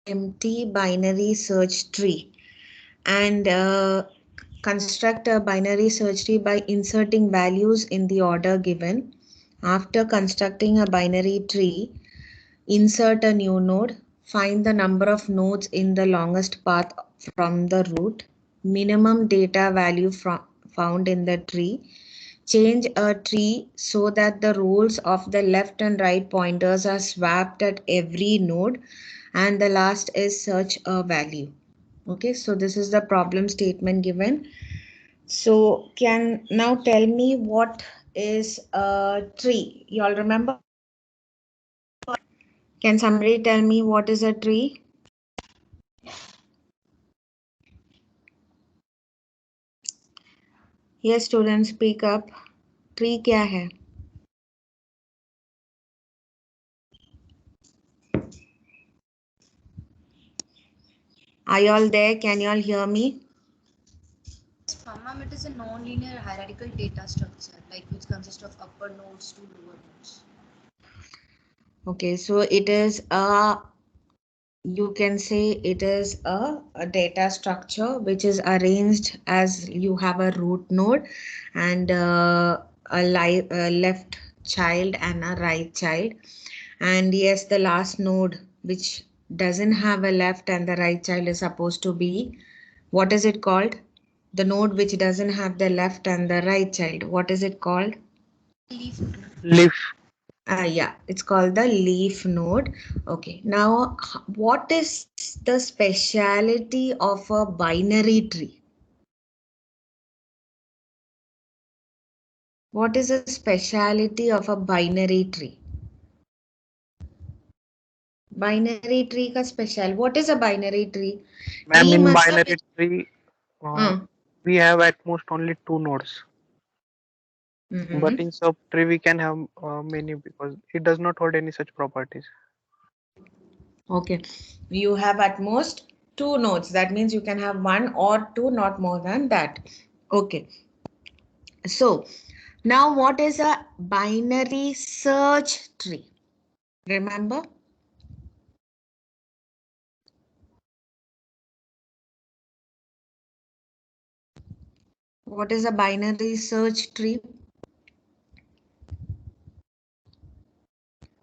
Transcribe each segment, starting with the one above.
empty binary search tree and construct a binary search tree by inserting values in the order given. After constructing a binary tree, insert a new node, find the number of nodes in the longest path from the root, minimum data value found in the tree, change a tree so that the rows of the left and right pointers are swapped at every node, and the last is search a value. Okay, so this is the problem statement given. So can now tell me what is a tree? You all remember? Can somebody tell me what is a tree? Yes, students, speak up. Tree क्या है? Are you all there? Can you all hear me? Ma'am, it is a non-linear hierarchical data structure, like which consists of upper nodes to lower nodes. Okay, so it is a, you can say it is a data structure which is arranged as you have a root node and a left child and a right child. And yes, the last node which doesn't have a left and the right child is supposed to be, what is it called? The node which doesn't have the left and the right child, what is it called? Leaf. Leaf. Yeah, it's called the leaf node. Okay, now what is the speciality of a binary tree? What is the speciality of a binary tree? Binary tree का special. What is a binary tree? Ma'am, Tree in मतलब binary tree, we have at most only 2 nodes. But in subtree we can have many because it does not hold any such properties. Okay, you have at most 2 nodes. That means you can have 1 or 2, not more than that. Okay, so now what is a binary search tree? Remember? What is a binary search tree?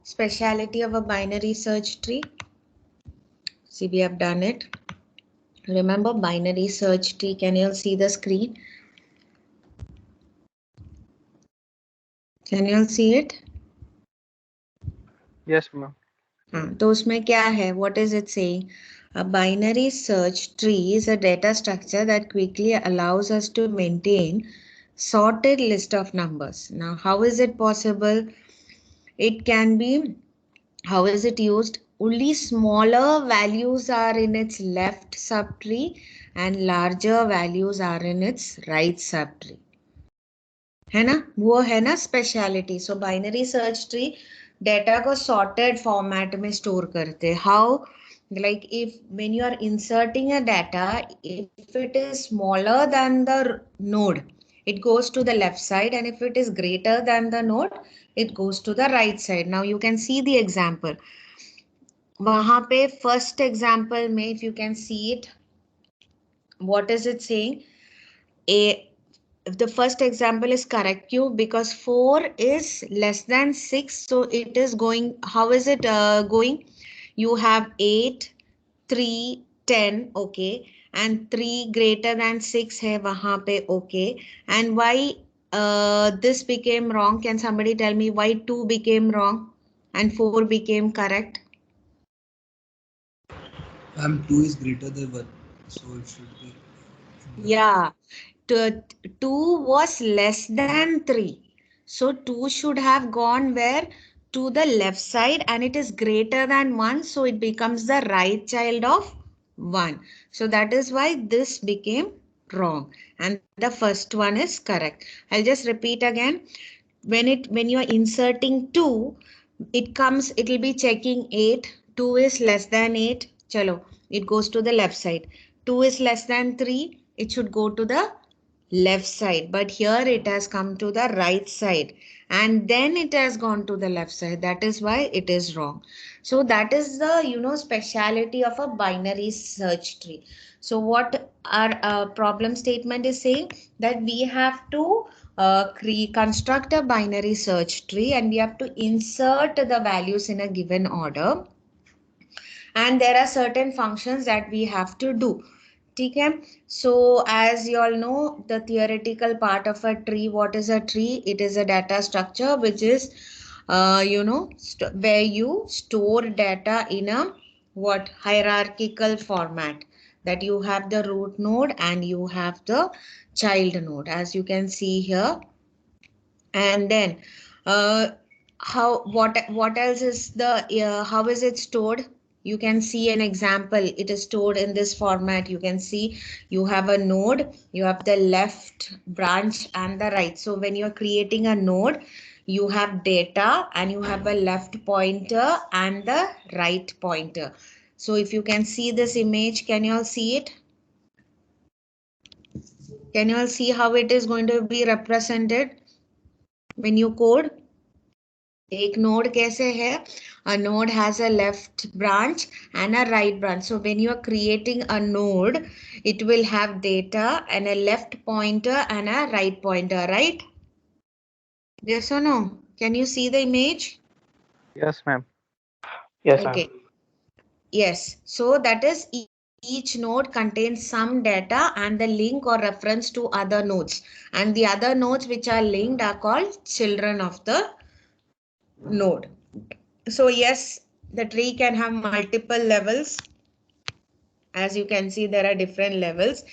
Speciality of a binary search tree. See, we have done it. Remember binary search tree. Can you all see the screen? Can you all see it? Yes, ma'am. तो उसमें क्या है? What is it saying? A binary search tree is a data structure that quickly allows us to maintain sorted list of numbers. Now, how is it possible? It can be, how is it used? Only smaller values are in its left subtree and larger values are in its right subtree. है ना? वो है ना speciality. सो binary search tree data को sorted format में store करते हैं. How? Like if when you are inserting a data, if it is smaller than the node, it goes to the left side, and if it is greater than the node, it goes to the right side. Now you can see the example. वहां पे first example में, if you can see it, what is it saying? If the first example is correct, you, because 4 is less than 6, so it is going, how is it going? You have 8, 3, 10, okay, and 3 greater than 6 hai wahan pe, okay. And why this became wrong? Can somebody tell me why 2 became wrong and 4 became correct? 2 is greater than 1, so it should be. Yeah, 2 was less than 3. So 2 should have gone where? To the left side, and it is greater than 1. So it becomes the right child of 1. So that is why this became wrong. And the first one is correct. I'll just repeat again. When you are inserting 2, it will be checking 8. 2 is less than 8. Chalo, it goes to the left side. 2 is less than 3. It should go to the left side, but here it has come to the right side and then it has gone to the left side. That is why it is wrong. So that is the speciality of a binary search tree. So what our problem statement is saying, that we have to construct a binary search tree and we have to insert the values in a given order, and there are certain functions that we have to do. Okay, so as you all know, the theoretical part of a tree, what is a tree? It is a data structure which is where you store data in a hierarchical format, that you have the root node and you have the child node, as you can see here. And then what else is how is it stored? You can see an example. It is stored in this format. You can see you have a node, you have the left branch and the right. So when you're creating a node, you have data and you have a left pointer and the right pointer. So if you can see this image, can you all see it? Can you all see how it is going to be represented when you code? एक node कैसे है? A node has a left branch and a right branch. So when you are creating a node, it will have data and a left pointer and a right pointer, right? Yes or no? Can you see the image? Yes, ma'am. Yes, Okay. ma'am. Yes. So that is each node contains some data and the link or reference to other nodes. And the other nodes which are linked are called children of the node. So yes, the tree can have multiple levels. As you can see, there are different levels.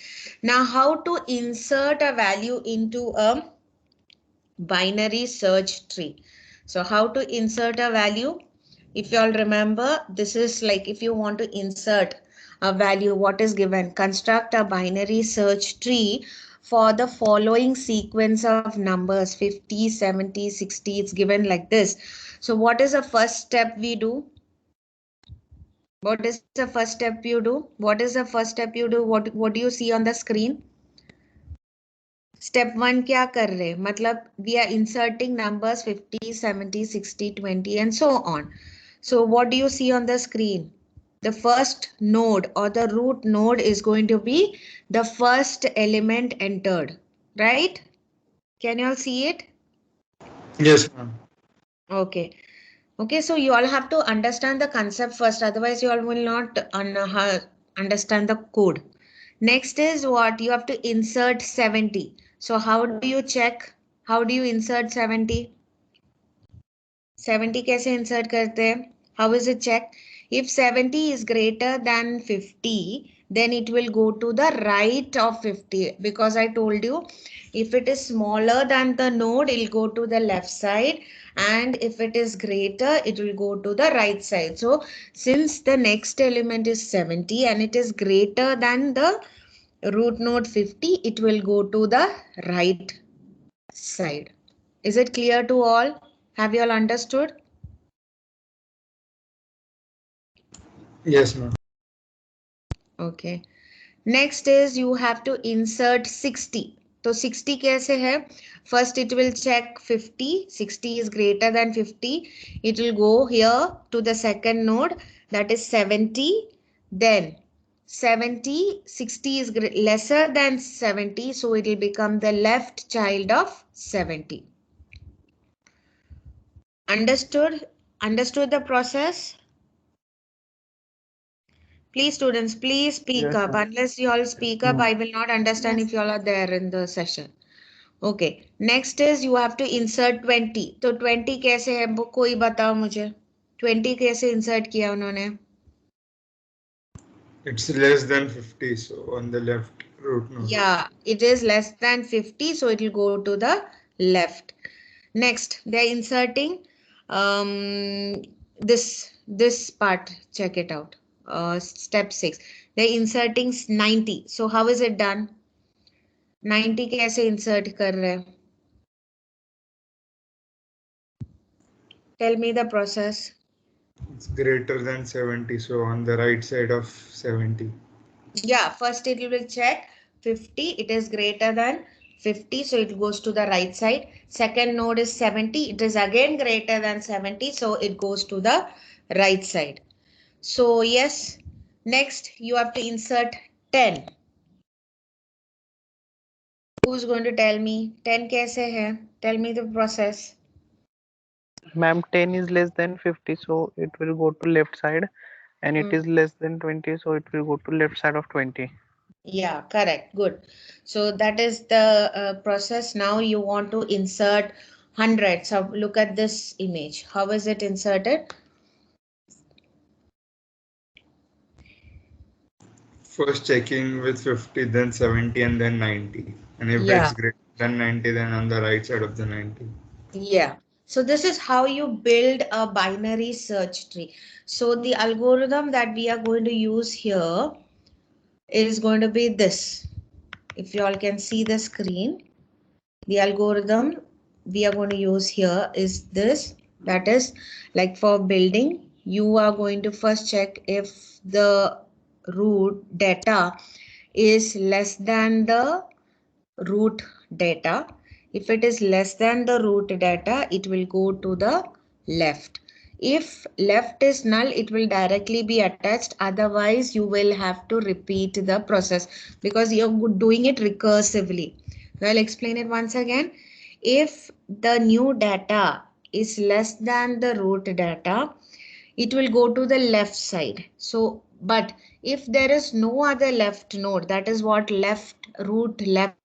Now, how to insert a value into a binary search tree? So how to insert a value? If you all remember, this is like if you want to insert a value, what is given? Construct a binary search tree for the following sequence of numbers 50, 70, 60. It's given like this. So what is the first step we do? What is the first step you do? What is the first step you do? What do you see on the screen? Step 1 क्या कर रहे? मतलब we are inserting numbers 50, 70, 60, 20 and so on. So what do you see on the screen? The first node or the root node is going to be the first element entered, right? Can you all see it? Yes, ma'am. Okay. Okay, so you all have to understand the concept first, otherwise you all will not understand the code. Next is what? You have to insert 70. So how do you check? How do you insert 70? 70 कैसे insert करते हैं? How is it checked? If 70 is greater than 50, then it will go to the right of 50, because I told you if it is smaller than the node, it will go to the left side, and if it is greater, it will go to the right side. So since the next element is 70 and it is greater than the root node 50, it will go to the right side. Is it clear to all? Have you all understood? Yes, ma'am. Okay. Next is you have to insert 60. So 60 कैसे है? First it will check 50. 60 is greater than 50. It will go here to the second node, that is 70. Then 70, 60 is lesser than 70. So it will become the left child of 70. Understood? Understood the process? Please, students, please speak Yes, up. ma'am. Unless you all speak up, I will not understand if you all are there in the session. Okay. Next is you have to insert 20. तो 20 कैसे है? वो कोई बताओ मुझे. 20 कैसे insert किया उन्होंने? It's less than 50, so on the left root node. Yeah, it is less than 50, so it will go to the left. Next, they're inserting this part. Check it out. Step 6. They're inserting 90. So how is it done? 90 कैसे insert कर रहे हैं? Tell me the process. It's greater than 70, so on the right side of 70. Yeah, first it will check 50. It is greater than 50, so it goes to the right side. Second node is 70, it is again greater than 70, so it goes to the right side. So yes, next you have to insert 10. Who's going to tell me 10 kaise hai? Tell me the process. Ma'am, 10 is less than 50, so it will go to left side, and it is less than 20, so it will go to left side of 20. Yeah, correct. Good. So that is the process. Now you want to insert 100. So look at this image. How is it inserted? First checking with 50, then 70, and then 90. And if Yeah. it's greater than 90, then on the right side of the 90. Yeah. So this is how you build a binary search tree. So the algorithm that we are going to use here is going to be this. If you all can see the screen, the algorithm we are going to use here is this. That is, like for building, you are going to first check if the root data is less than the root data. If it is less than the root data, it will go to the left. If left is null, it will directly be attached. Otherwise, you will have to repeat the process because you're doing it recursively. So I'll explain it once again. If the new data is less than the root data, it will go to the left side. So, but if there is no other left node, that is what left root left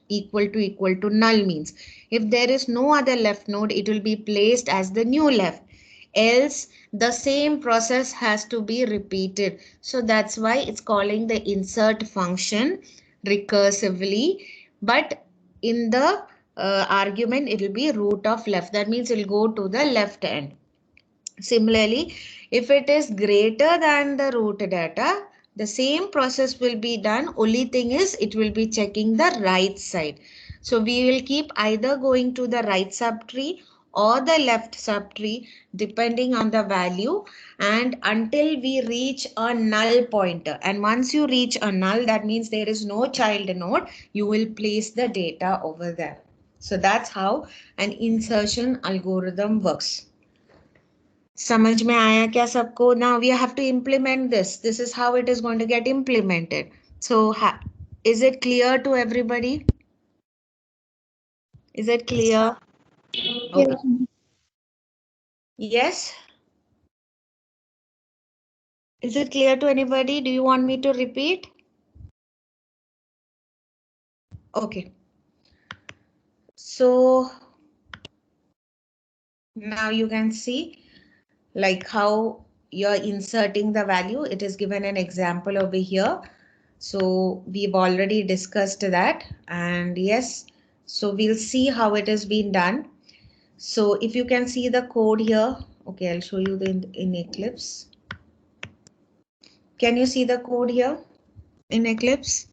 equal to null means. If there is no other left node, it will be placed as the new left. Else, the same process has to be repeated. So that's why it's calling the insert function recursively. But in the argument, it will be root of left. That means it will go to the left end. Similarly, if it is greater than the root data, the same process will be done. Only thing is it will be checking the right side. So we will keep either going to the right subtree or the left subtree depending on the value and until we reach a null pointer. And once you reach a null, that means there is no child node, you will place the data over there. So that's how an insertion algorithm works. समझ में आया क्या सबको? Now we have to implement this. This is how it is going to get implemented. So is it clear to everybody? Is it clear? Okay. Yes? Is it clear to anybody? Do you want me to repeat? Okay. So now you can see like how you're inserting the value. It is given an example over here. So we've already discussed that, and yes, so we'll see how it has been done. So if you can see the code here, okay, I'll show you in Eclipse. Can you see the code here in Eclipse?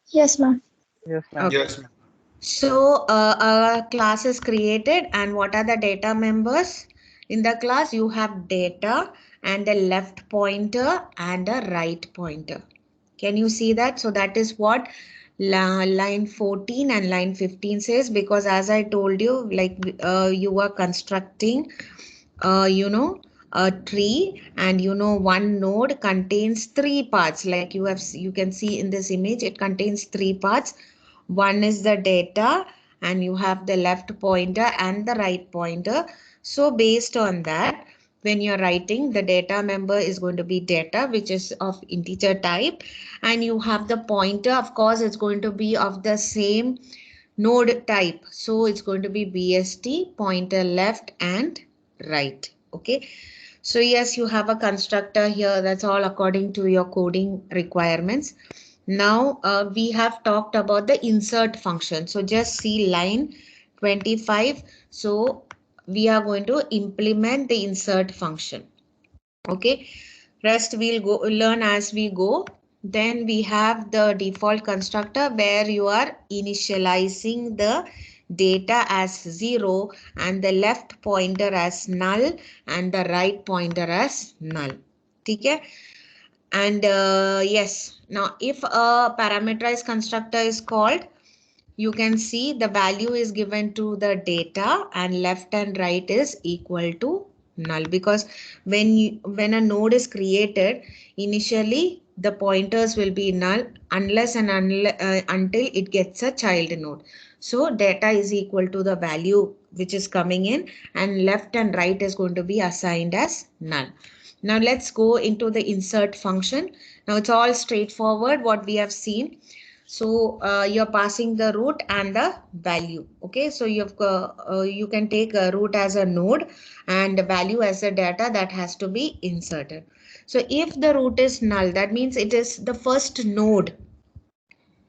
Yes, ma'am. Yes, ma'am. Okay. Yes, ma'am. So a class is created, and what are the data members? In the class, you have data and a left pointer and a right pointer. Can you see that? So that is what line 14 and line 15 says, because as I told you, like you are constructing, a tree, and one node contains 3 parts. Like you can see in this image, it contains 3 parts. One is the data, and you have the left pointer and the right pointer. So based on that, when you're writing, the data member is going to be data, which is of integer type, and you have the pointer, of course, it's going to be of the same node type. So it's going to be BST, pointer left and right. Okay. So yes, you have a constructor here. That's all according to your coding requirements. Now we have talked about the insert function. So just see line 25. So we are going to implement the insert function. Okay. Rest we'll go learn as we go. Then we have the default constructor where you are initializing the data as 0 and the left pointer as null and the right pointer as null. Okay? And yes, now if a parameterized constructor is called, you can see the value is given to the data and left and right is equal to null, because when a node is created, initially the pointers will be null unless and until it gets a child node. So data is equal to the value which is coming in, and left and right is going to be assigned as null. Now let's go into the insert function. Now it's all straightforward what we have seen. So you're passing the root and the value. Okay, so you can take a root as a node and value as a data that has to be inserted. So if the root is null, that means it is the first node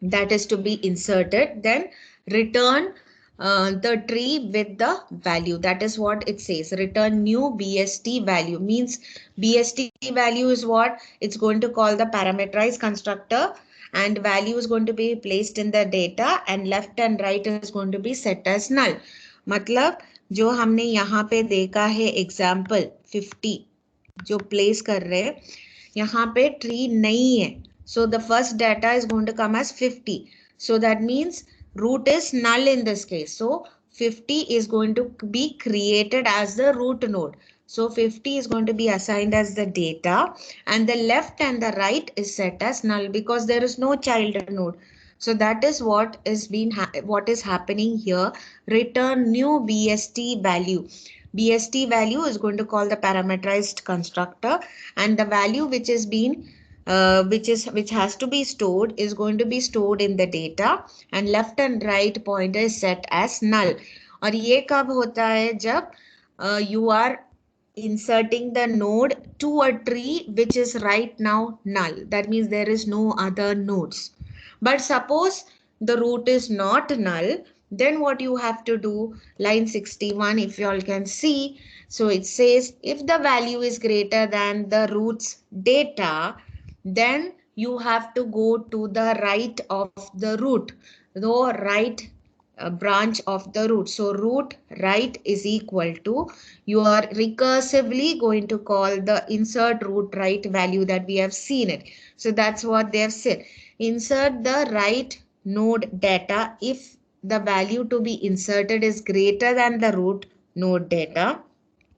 that is to be inserted. Then return the tree with the value. That is what it says. Return new BST value. Means BST value is what? It's going to call the parameterized constructor, and value is going to be placed in the data, and left and right is going to be set as null. मतलब जो हमने यहाँ पे देखा है example 50 जो place कर रहे हैं, यहाँ पे tree नहीं है. So the first data is going to come as 50. So that means root is null in this case. So 50 is going to be created as the root node. So 50 is going to be assigned as the data, and the left and the right is set as null because there is no child node. So that is what is happening here. Return new BST value. BST value is going to call the parameterized constructor, and the value which is being which has to be stored is going to be stored in the data, and left and right pointer is set as null. और ये कब होता है? जब you are inserting the node to a tree which is right now null. That means there is no other nodes. But suppose the root is not null, then what you have to do? Line 61, if you all can see. So it says if the value is greater than the root's data, then you have to go to the right of the root, the right branch of the root. So root right is equal to, you are recursively going to call the insert root right value that we have seen it. So that's what they have said. Insert the right node data if the value to be inserted is greater than the root node data,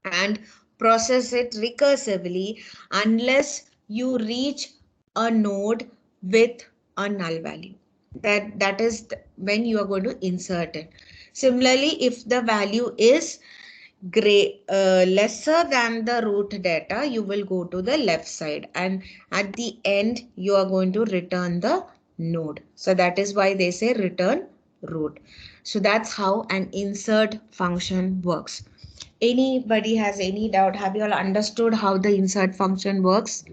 and process it recursively unless you reach a node with a null value. That is when you are going to insert it. Similarly, if the value is lesser than the root data, you will go to the left side, and at the end you are going to return the node. So that is why they say return root. So that's how an insert function works. Anybody has any doubt? Have you all understood how the insert function works?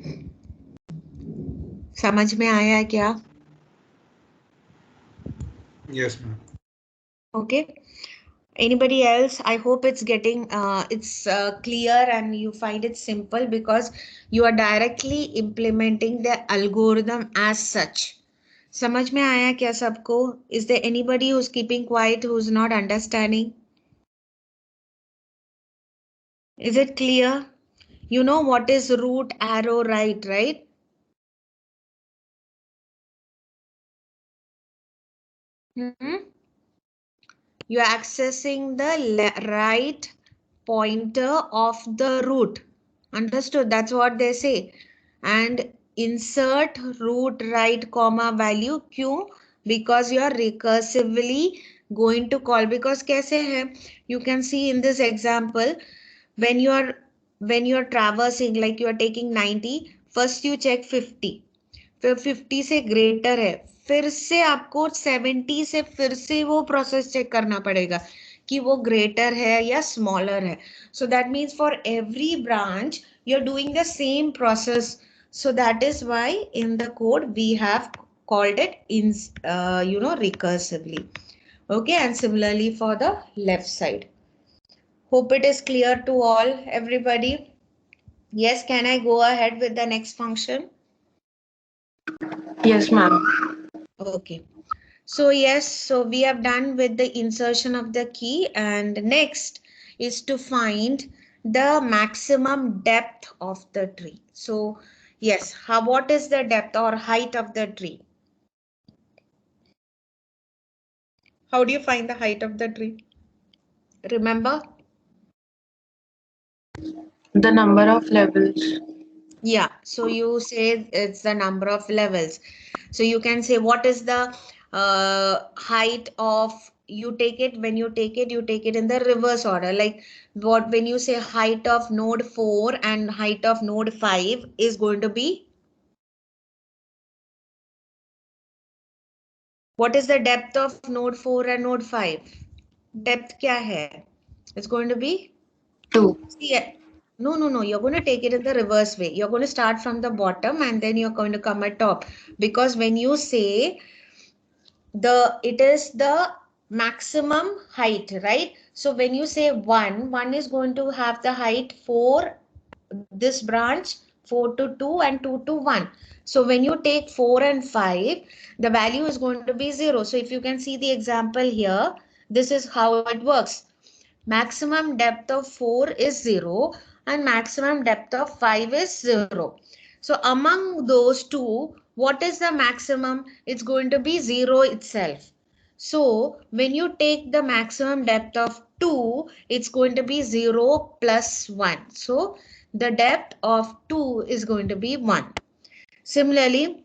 समझ में आया है क्या? Yes, ma'am. Okay. Anybody else? I hope it's getting clear and you find it simple, because you are directly implementing the algorithm as such. समझ में आया क्या सबको? Is there anybody who's keeping quiet, who's not understanding? Is it clear? You know what is root arrow right, right? You're accessing the right pointer of the root. Understood? That's what they say. And insert root right comma value. Kyun? Because you are recursively going to call. Because kaise hai? You can see in this example, when you are traversing, like you are taking 90, first you check 50. फिर 50 से greater है, फिर से आपको 70 से फिर से वो प्रोसेस चेक करना पड़ेगा कि वो ग्रेटर है या स्मॉलर है. So that means for every branch you are doing the same process. So that is why in the code we have called it recursively. Okay, and similarly for the left side. Hope it is clear to all, everybody. Yes, can I go ahead with the next function? Yes, ma'am. Okay. So yes, so we have done with the insertion of the key, and next is to find the maximum depth of the tree. So yes, what is the depth or height of the tree? How do you find the height of the tree? Remember? The number of levels. Yeah, so you say it's the number of levels. So you can say what is the height of, you take it, when you take it in the reverse order. Like what, when you say height of node 4 and height of node 5 is going to be, what is the depth of node 4 and node 5? Depth kya hai? It's going to be 2. See, no. You're going to take it in the reverse way. You're going to start from the bottom and then you're going to come at top. Because when you say it is the maximum height, right? So when you say 1 is going to have the height 4, this branch 4 to 2 and 2 to 1. So when you take 4 and 5, the value is going to be 0. So if you can see the example here, this is how it works. Maximum depth of 4 is 0 and maximum depth of 5 is 0. So among those two, what is the maximum? It's going to be 0 itself. So when you take the maximum depth of 2, it's going to be 0 plus 1. So the depth of 2 is going to be 1. Similarly,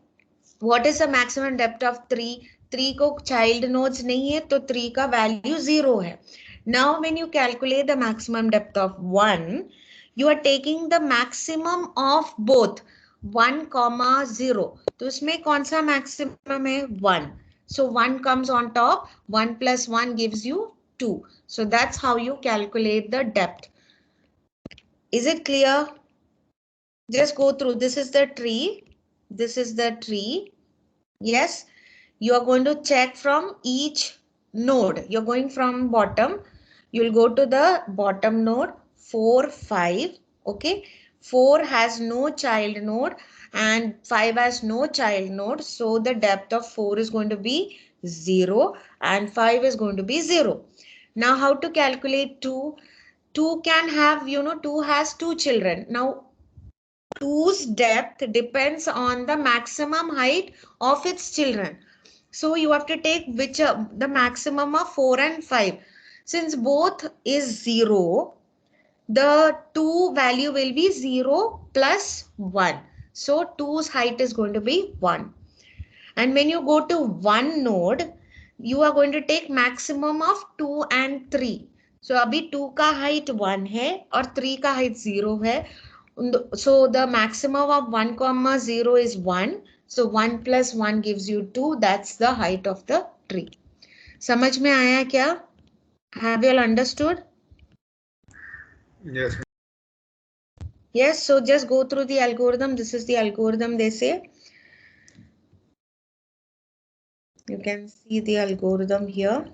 what is the maximum depth of 3? 3 को child nodes नहीं है, तो 3 का value 0 है. Now when you calculate the maximum depth of 1, you are taking the maximum of both 1, 0. तो इसमें कौन सा maximum है? 1. So 1 comes on top, 1 plus 1 gives you 2. So that's how you calculate the depth. Is it clear? Just go through. This is the tree. This is the tree. Yes, you are going to check from each node. You're going from bottom. You'll go to the bottom node 4, 5. Okay, 4 has no child node and 5 has no child node. So the depth of 4 is going to be 0 and 5 is going to be 0. Now how to calculate 2? 2 can have, 2 has 2 children. Now 2's depth depends on the maximum height of its children. So you have to take the maximum of 4 and 5. Since both is 0, the 2 value will be 0 plus 1. So 2's height is going to be 1. And when you go to one node, you are going to take maximum of 2 and 3. So abhi 2 ka height 1 hai or 3 ka height 0 hai. So the maximum of 1, 0 is 1. So 1 plus 1 gives you 2. That's the height of the tree. समझ में आया क्या? Have you all understood? Yes. Yes, so just go through the algorithm. This is the algorithm they say. You can see the algorithm here.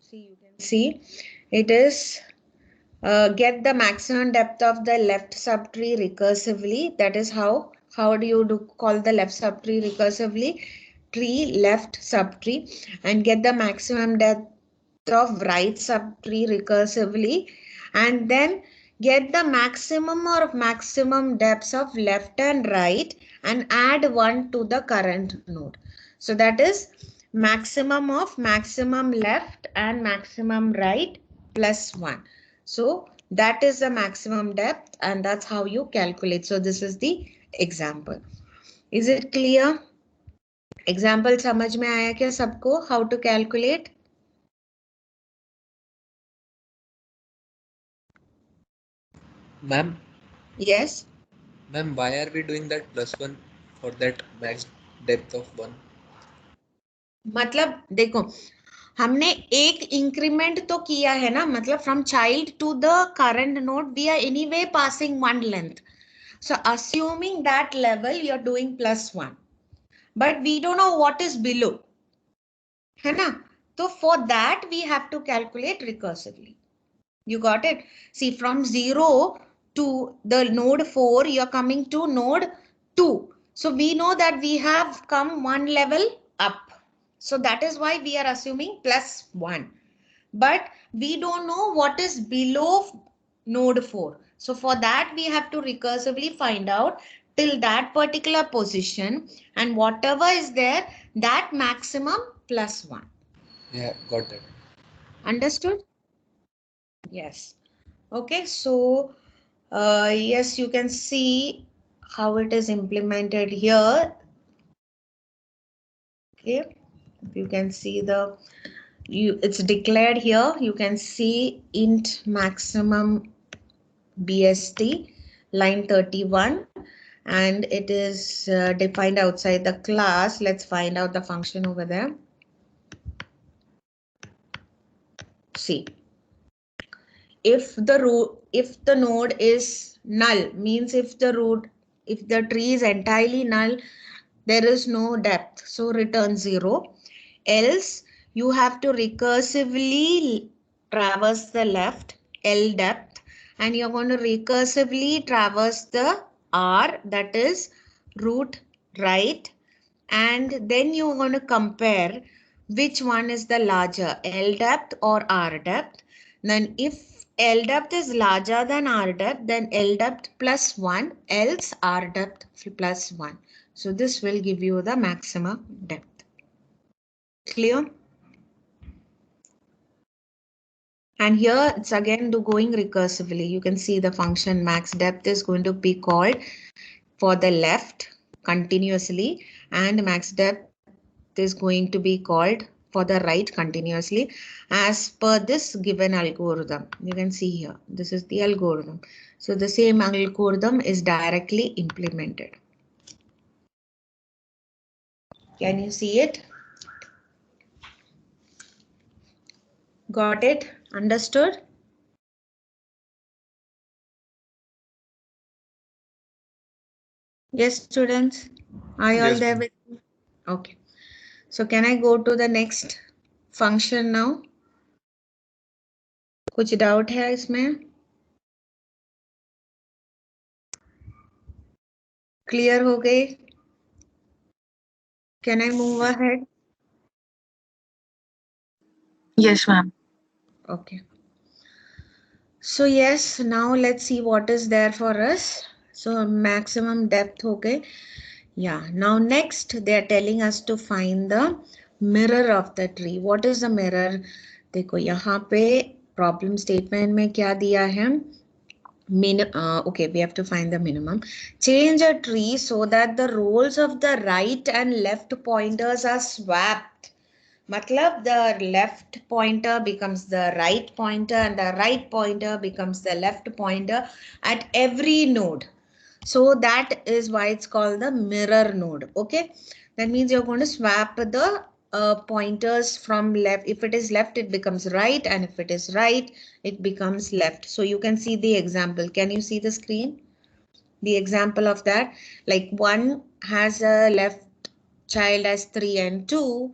See, you can see it is get the maximum depth of the left subtree recursively. That is how do you call the left subtree recursively? Tree left subtree, and get the maximum depth of right subtree recursively, and then get the maximum or maximum depths of left and right and add 1 to the current node. So that is maximum of maximum left and maximum right plus 1. So that is the maximum depth and that's how you calculate. So this is the example. Is it clear? Example समझ में आया क्या सबको? How to calculate? Ma'am? Yes. Ma'am, why are we doing that +1 for that max depth of 1? मतलब देखो हमने एक increment तो किया है ना, मतलब from child to the current node we are anyway passing one length. So assuming that level you are doing +1, but we don't know what is below, है ना? So for that we have to calculate recursively. You got it? See, from 0 to the node 4, you are coming to node 2. So we know that we have come one level up. So that is why we are assuming +1. But we don't know what is below node 4. So for that, we have to recursively find out till that particular position, and whatever is there, that maximum plus 1. Yeah, got that. Understood? Yes. Okay, so yes, you can see how it is implemented here. Okay, you can see it's declared here. You can see int maximum BST line 31, and it is defined outside the class. Let's find out the function over there. See, if the node is null, means if the tree is entirely null, there is no depth, so return 0. Else you have to recursively traverse the left L depth, and you're going to recursively traverse the R, that is root right, and then you're going to compare which one is the larger, L depth or R depth. Then if L depth is larger than R depth, then L depth plus 1, else R depth plus 1. So this will give you the maximum depth. Clear? And here it's again going recursively. You can see the function max depth is going to be called for the left continuously, and max depth is going to be called for the right continuously as per this given algorithm. You can see here, this is the algorithm. So the same algorithm is directly implemented. Can you see it? Got it? Understood? Yes, students, are you all Yes, there ma'am. with me? Okay. So can I go to the next function now? कुछ doubt है इसमें? Clear हो गई? Can I move ahead? Yes, ma'am. Okay. So yes, now let's see what is there for us. So maximum depth, okay. Yeah, now next they are telling us to find the mirror of the tree. What is the mirror? देखो यहाँ पे problem statement में क्या दिया है? Okay, we have to find the minimum. Change a tree so that the roles of the right and left pointers are swapped. Matlab, the left pointer becomes the right pointer and the right pointer becomes the left pointer at every node. So that is why it's called the mirror node. Okay, that means you're going to swap the pointers from left. If it is left, it becomes right, and if it is right, it becomes left. So you can see the example. Can you see the screen? The example of that, like one has a left child as 3 and 2,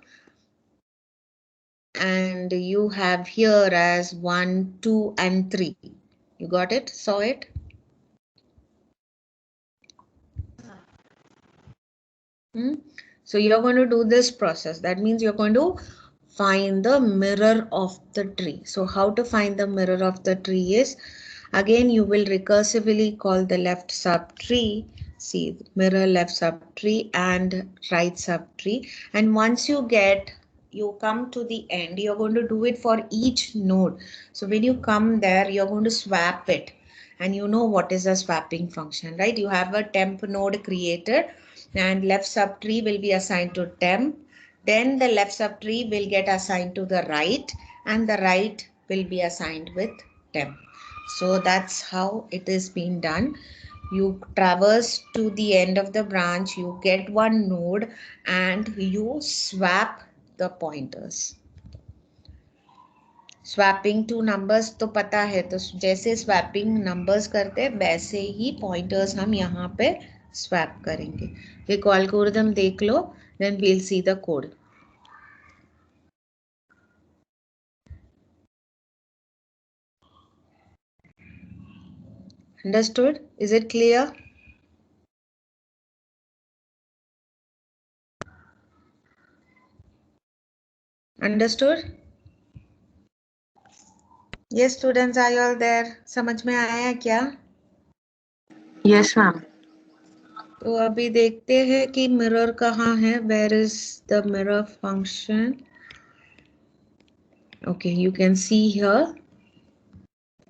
and you have here as 1, 2 and 3. You got it? Saw it? So you're going to do this process. That means you're going to find the mirror of the tree. So how to find the mirror of the tree is, again, you will recursively call the left subtree. See, mirror left subtree and right subtree. And once you come to the end, you're going to do it for each node. So when you come there, you're going to swap it. And you know what is a swapping function, right? You have a temp node created, and left subtree will be assigned to temp. Then the left subtree will get assigned to the right, and the right will be assigned with temp. So that's how it is being done. You traverse to the end of the branch, you get one node, and you swap the pointers. Swapping two numbers तो पता है, तो जैसे swapping numbers करते हैं वैसे ही pointers हम यहाँ पे स्वैप करेंगे. एक एल्गोरिथम देख लो, then we'll see the code. Understood? Is it clear? Understood? Yes, students, are you all there? समझ में आया क्या? Yes, ma'am. तो अभी देखते हैं कि मिरर कहाँ है. Where is the mirror function? Okay, you can see here.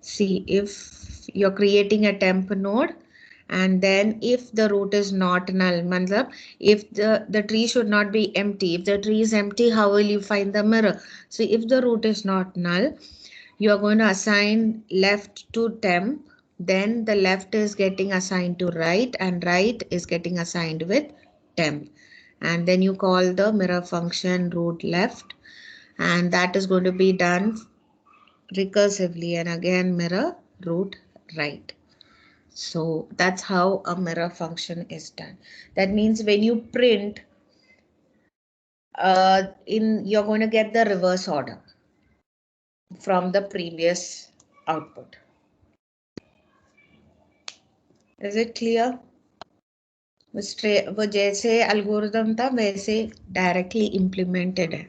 See, if you're creating a temp node, and then if the root is not null, matlab if the tree should not be empty. If the tree is empty, how will you find the mirror? So if the root is not null, you are going to assign left to temp, then the left is getting assigned to right, and right is getting assigned with temp, and then you call the mirror function root left, and that is going to be done recursively, and again mirror root right. So that's how a mirror function is done. That means when you print, you're going to get the reverse order from the previous output. Is it clear? वो जैसे algorithm था वैसे directly implemented है.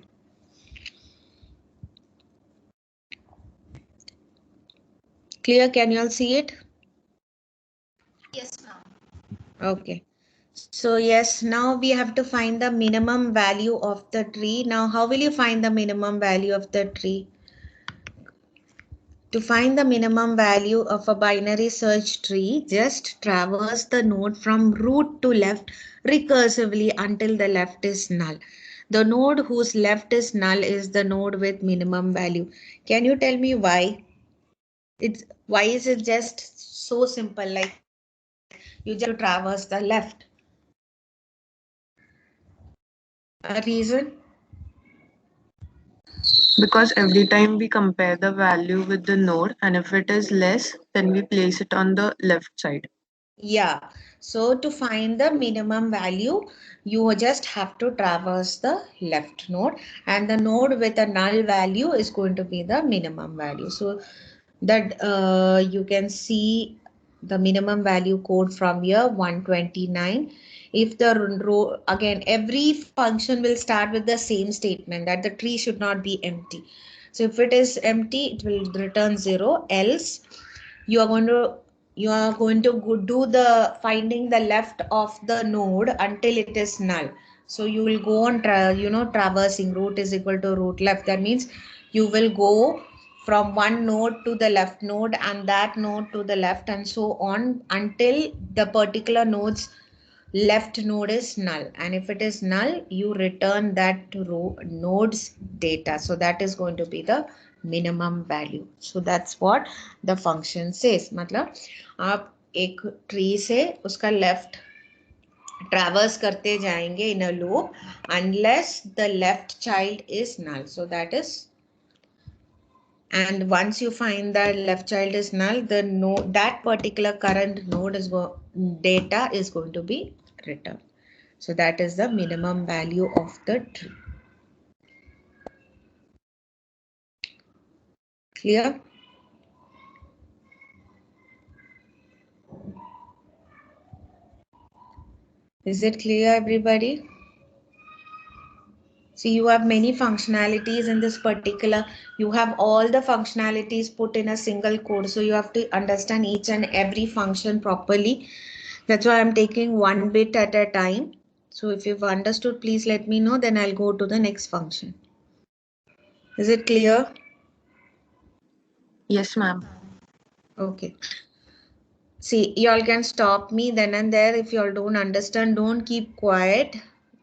Clear? Can you all see it? Yes, ma'am. Okay. So yes, now we have to find the minimum value of the tree. Now, how will you find the minimum value of the tree? To find the minimum value of a binary search tree, just traverse the node from root to left recursively until the left is null. The node whose left is null is the node with minimum value. Can you tell me why? Why is it just so simple? Like you just traverse the left. A reason? Because every time we compare the value with the node, and if it is less, then we place it on the left side. Yeah, so to find the minimum value, you just have to traverse the left node, and the node with a null value is going to be the minimum value. So that you can see the minimum value code from here 129. If the row, again, every function will start with the same statement that the tree should not be empty. So if it is empty, it will return 0, else you are going to do the finding the left of the node until it is null. So you will go on traversing. Root is equal to root left. That means you will go from one node to the left node and that node to the left and so on until the particular node's left node is null, and if it is null you return that to node's data. So that is going to be the minimum value. So that's what the function says. मतलब आप एक tree से उसका left traverse करते जाएंगे in a loop unless the left child is null. So that is, and once you find that left child is null, the node, that particular current node is data is going to be returned. So that is the minimum value of the tree. Clear? Is it clear, everybody? See, you have many functionalities in this particular, you have all the functionalities put in a single code. So you have to understand each and every function properly. That's why I'm taking one bit at a time. So if you've understood, please let me know, then I'll go to the next function. Is it clear? Yes, ma'am. Okay. See, y'all can stop me then and there. If y'all don't understand, don't keep quiet.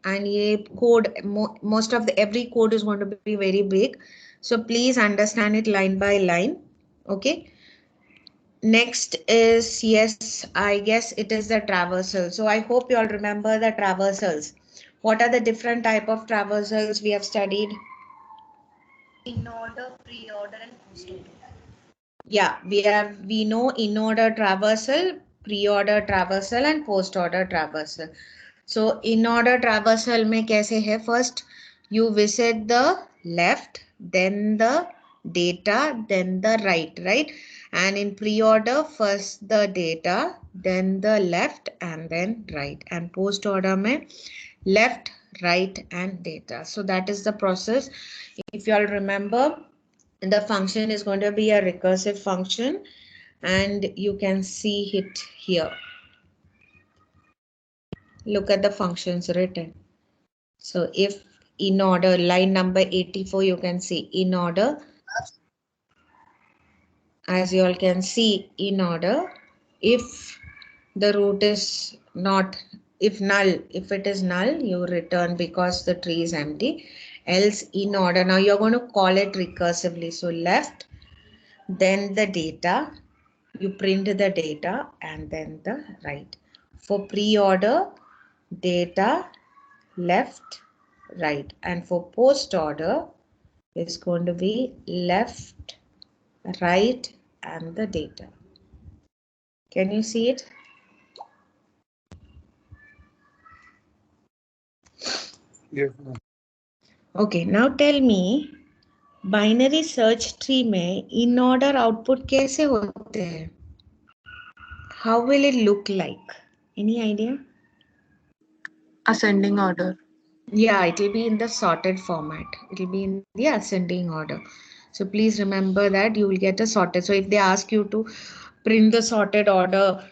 And ye code, most of the every code is going to be very big. So please understand it line by line. Okay. Next is, yes, I guess it is the traversal. So I hope you all remember the traversals. What are the different type of traversals we have studied? In order, pre-order, and post-order. Yeah, we know in order traversal, pre-order traversal, and post-order traversal. So in order traversal में कैसे है? First you visit the left, then the data, then the right? And in pre-order, first the data, then the left, and then right. And post-order में left, right, and data. So that is the process. If you all remember, the function is going to be a recursive function, and you can see it here. Look at the functions written. So if in order, line number 84, you can see in order. As you all can see, in order, if the root is not, if it is null, you return because the tree is empty. Else in order, now you're going to call it recursively. So left, then the data, you print the data, and then the right. For pre-order, data, left, right. And for post order, it's going to be left, right, and the data. Can you see it? Yes. Okay, now tell me, binary search tree में in order output कैसे होते हैं? How will it look like? Any idea? Ascending order. Yeah, it will be in the sorted format. It will be in the ascending order. So please remember that you will get a sorted. So if they ask you to print the sorted order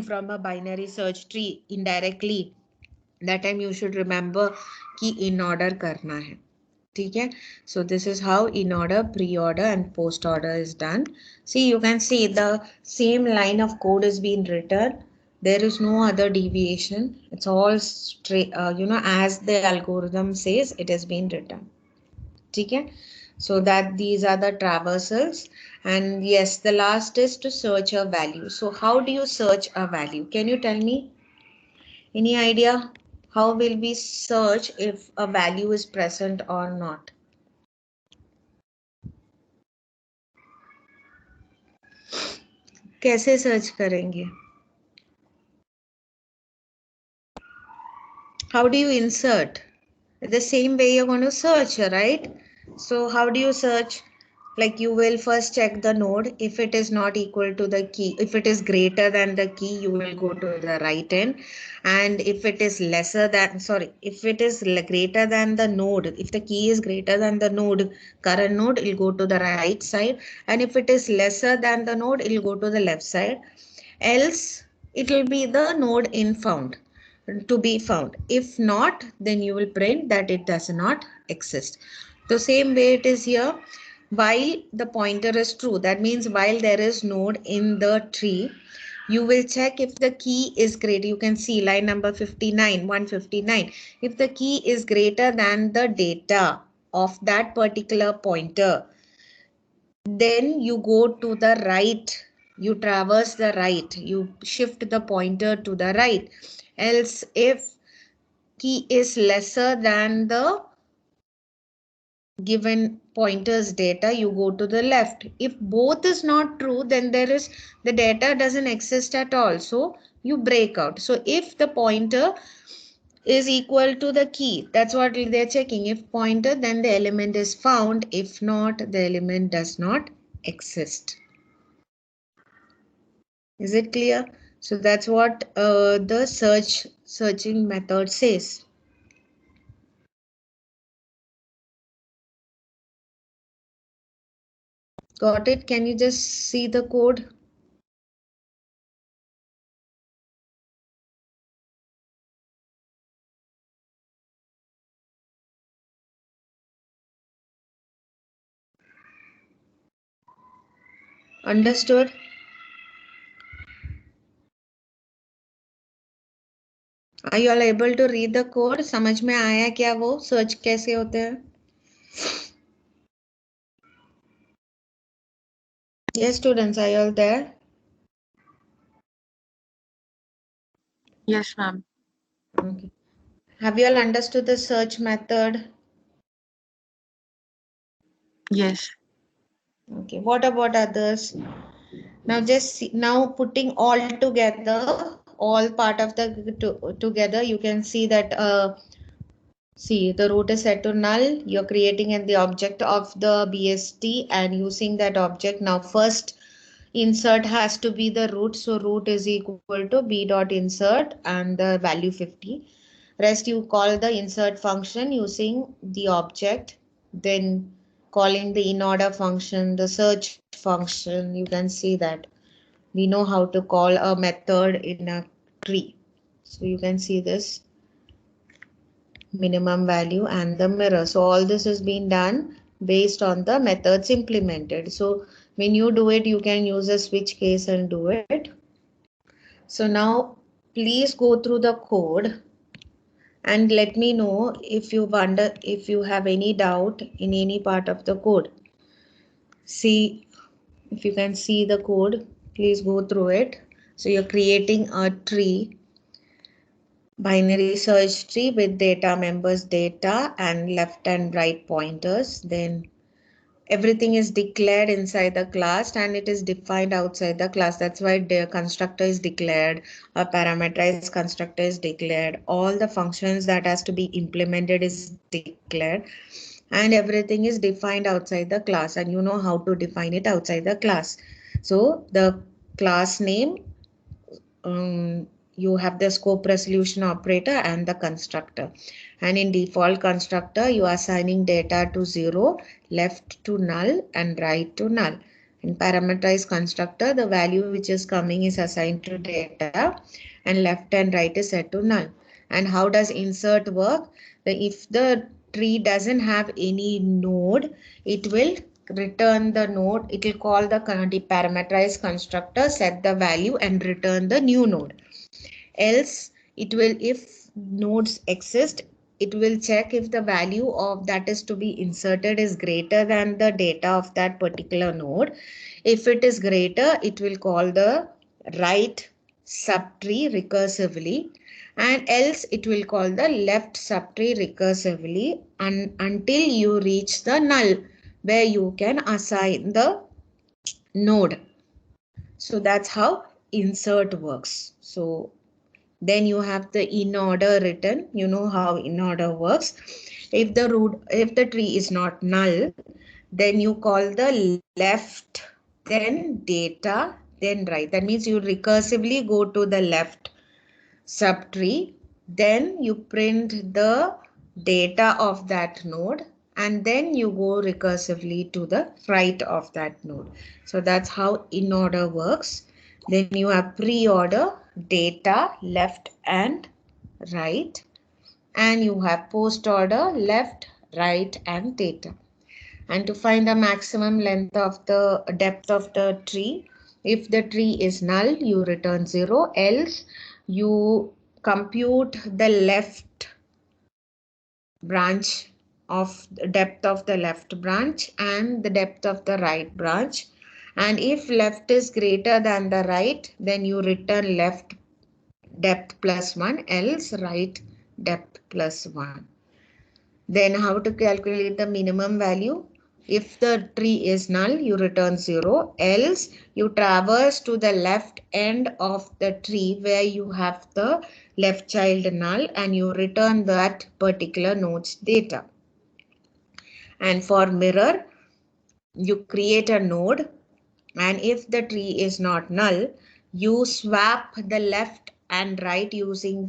from a binary search tree indirectly, that time you should remember कि in order करना है. ठीक है? So this is how in order, pre-order and post-order is done. See, you can see the same line of code is being written. There is no other deviation. It's all straight, as the algorithm says, it has been written. Okay? So that these are the traversals. And yes, the last is to search a value. So how do you search a value? Can you tell me? Any idea? How will we search if a value is present or not? कैसे search करेंगे? How do you insert? The same way you're going to search, right? So how do you search? Like you will first check the node. If it is not equal to the key, if it is greater than the key, you will go to the right end. And if it is lesser than, if it is greater than the node, if the key is greater than the node, current node, it will go to the right side. And if it is lesser than the node, it will go to the left side. Else, it will be the node in found, to be found. If not, then you will print that it does not exist. The same way it is here. While the pointer is true, that means while there is node in the tree, you will check if the key is greater. You can see line number 59, 159. If the key is greater than the data of that particular pointer, then you go to the right, you traverse the right, you shift the pointer to the right. Else, if key is lesser than the given pointer's data, you go to the left. If both is not true, then there is the data doesn't exist at all, so you break out. So if the pointer is equal to the key, that's what they're checking. If pointer, then the element is found. If not, the element does not exist. Is it clear? So that's what the searching method says. Got it? Can you just see the code? Understood? Are you all able to read the code? समझ में आया क्या वो search कैसे होते हैं? Yes, students, are you all there? Yes, ma'am. Okay. Have you all understood the search method? Yes. Okay. What about others? Now just see, now putting all together, all part of the together, you can see that see, the root is set to null. You're creating the object of the BST and using that object. Now first insert has to be the root. So root is equal to b dot insert and the value 50. Rest you call the insert function using the object. Then calling the in order function, the search function. You can see that we know how to call a method in a tree. So you can see this minimum value and the mirror. So all this is being done based on the methods implemented. So when you do it, you can use a switch case and do it. So now please go through the code and let me know if you have any doubt in any part of the code. See, if you can see the code, please go through it. So you're creating a tree, binary search tree with data members data and left and right pointers. Then everything is declared inside the class and it is defined outside the class. That's why the constructor is declared, a parameterized constructor is declared, all the functions that has to be implemented is declared, and everything is defined outside the class, and you know how to define it outside the class. So the class name, you have the scope resolution operator and the constructor, and in default constructor you are assigning data to 0, left to null and right to null. In parameterized constructor, the value which is coming is assigned to data and left and right is set to null. And how does insert work? If the tree doesn't have any node, it will return the node. It will call the parameterized constructor, set the value and return the new node. Else it will, if nodes exist, it will check if the value of that is to be inserted is greater than the data of that particular node. If it is greater, it will call the right subtree recursively, and else it will call the left subtree recursively until you reach the null where you can assign the node. So that's how insert works. So then you have the in order written. You know how in order works. If the tree is not null, then you call the left, then data, then right. That means you recursively go to the left subtree, then you print the data of that node, and then you go recursively to the right of that node. So that's how in order works. Then you have pre-order, data, left and right, and you have post order, left, right and data. And to find the maximum length of the depth of the tree, if the tree is null, you return 0, else you compute the left branch of the depth of the left branch and the depth of the right branch. And if left is greater than the right, then you return left depth plus 1, else right depth plus 1. Then how to calculate the minimum value? If the tree is null, you return 0, else you traverse to the left end of the tree where you have the left child null and you return that particular node's data. And for mirror, you create a node, and if the tree is not null, you swap the left and right using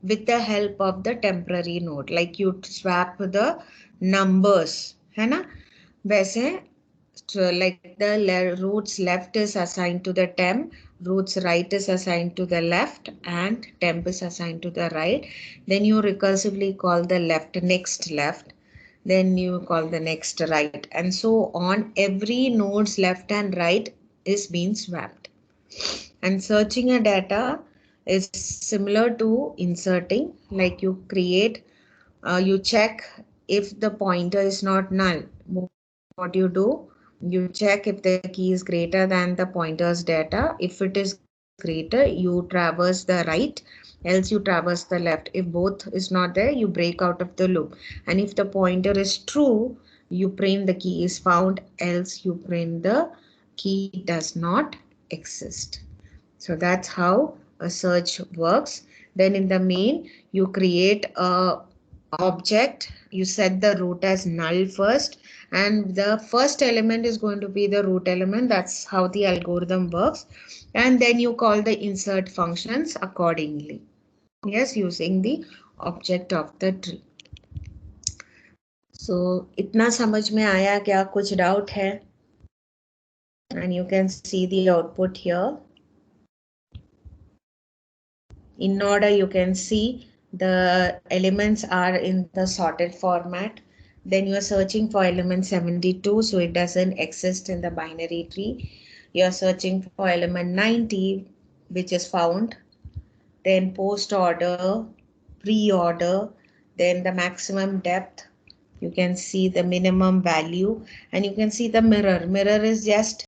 with the help of the temporary node. Like you swap the numbers, है ना? वैसे so like the roots left is assigned to the temp, roots right is assigned to the left, and temp is assigned to the right. Then you recursively call the left next left, then you call the next right, and so on. Every node's left and right is being swapped. And searching a data is similar to inserting. Like you create, you check if the pointer is not null. What you do, you check if the key is greater than the pointer's data. If it is greater, you traverse the right, else you traverse the left. If both is not there, you break out of the loop. And if the pointer is true, you print the key is found, else you print the key does not exist. So that's how a search works. Then in the main, you create a object, you set the root as null first, and the first element is going to be the root element. That's how the algorithm works. And then you call the insert functions accordingly. Yes, using the object of the tree. So इतना समझ में आया क्या? कुछ doubt है? And you can see the output here. In order, you can see the elements are in the sorted format. Then you are searching for element 72, so it doesn't exist in the binary tree. You are searching for element 90, which is found. Then post order, pre-order, then the maximum depth. You can see the minimum value, and you can see the mirror. Mirror is just